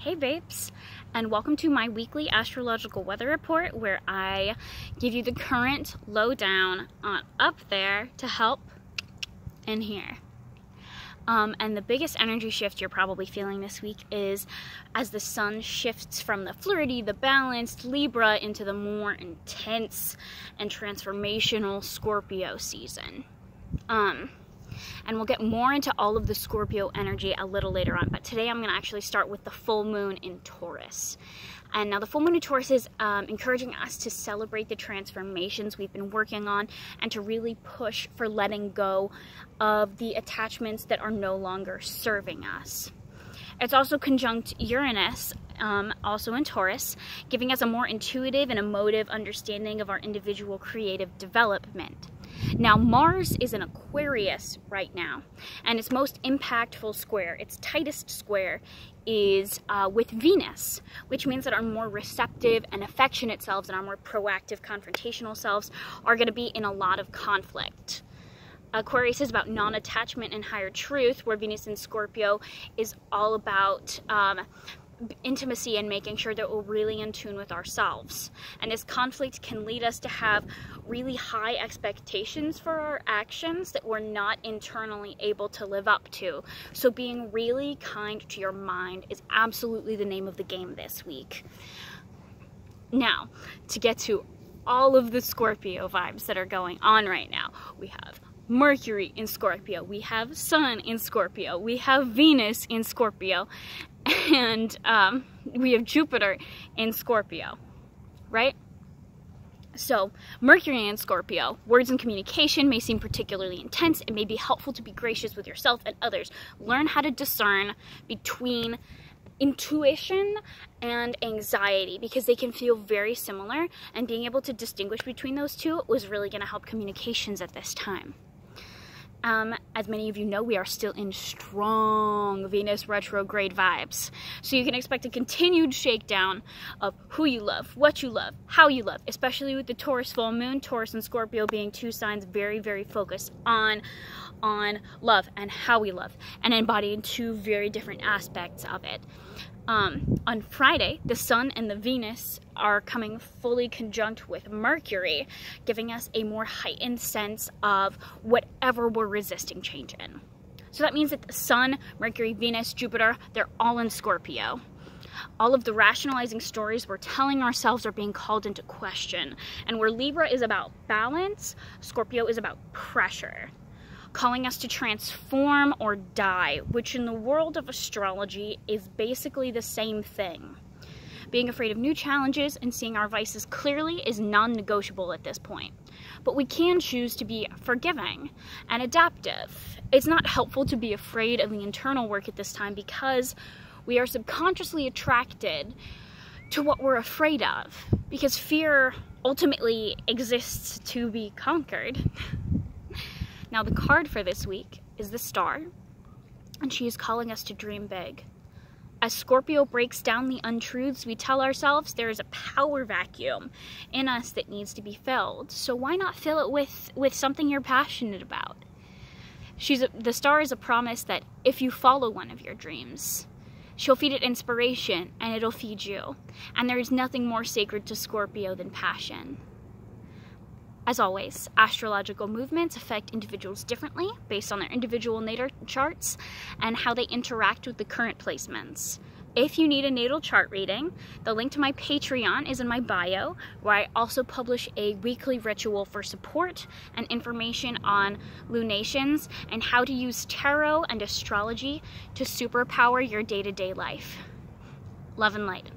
Hey babes, and welcome to my weekly astrological weather report where I give you the current lowdown on up there to help in here. And the biggest energy shift you're probably feeling this week is as the sun shifts from the flirty, the balanced Libra into the more intense and transformational Scorpio season. And we'll get more into all of the Scorpio energy a little later on, but today I'm going to actually start with the full moon in Taurus. And now the full moon in Taurus is encouraging us to celebrate the transformations we've been working on and to really push for letting go of the attachments that are no longer serving us. It's also conjunct Uranus, also in Taurus, giving us a more intuitive and emotive understanding of our individual creative development. Now, Mars is in Aquarius right now, and its most impactful square, its tightest square, is with Venus, which means that our more receptive and affectionate selves and our more proactive confrontational selves are going to be in a lot of conflict. Aquarius is about non-attachment and higher truth, where Venus in Scorpio is all about intimacy and making sure that we're really in tune with ourselves. And this conflict can lead us to have really high expectations for our actions that we're not internally able to live up to. So being really kind to your mind is absolutely the name of the game this week. Now, to get to all of the Scorpio vibes that are going on right now, we have Mercury in Scorpio, we have Sun in Scorpio, we have Venus in Scorpio, and we have Jupiter in Scorpio, right? So, Mercury in Scorpio, words and communication may seem particularly intense. It may be helpful to be gracious with yourself and others. Learn how to discern between intuition and anxiety because they can feel very similar, and being able to distinguish between those two was really going to help communications at this time. As many of you know, we are still in strong Venus retrograde vibes. So you can expect a continued shakedown of who you love, what you love, how you love, especially with the Taurus full moon, Taurus and Scorpio being two signs very, very focused on love and how we love, and embodying two very different aspects of it. On Friday, the Sun and the Venus are coming fully conjunct with Mercury, giving us a more heightened sense of whatever we're resisting change in. So that means that the Sun, Mercury, Venus, Jupiter, they're all in Scorpio. All of the rationalizing stories we're telling ourselves are being called into question. And where Libra is about balance, Scorpio is about pressure, calling us to transform or die, which in the world of astrology is basically the same thing. Being afraid of new challenges and seeing our vices clearly is non-negotiable at this point. But we can choose to be forgiving and adaptive. It's not helpful to be afraid of the internal work at this time because we are subconsciously attracted to what we're afraid of, because fear ultimately exists to be conquered. Now, the card for this week is the Star, and she is calling us to dream big. As Scorpio breaks down the untruths we tell ourselves, there is a power vacuum in us that needs to be filled. So why not fill it with something you're passionate about? The Star is a promise that if you follow one of your dreams, she'll feed it inspiration and it'll feed you. And there is nothing more sacred to Scorpio than passion. As always, astrological movements affect individuals differently based on their individual natal charts and how they interact with the current placements. If you need a natal chart reading, the link to my Patreon is in my bio, where I also publish a weekly ritual for support and information on lunations and how to use tarot and astrology to superpower your day-to-day life. Love and light.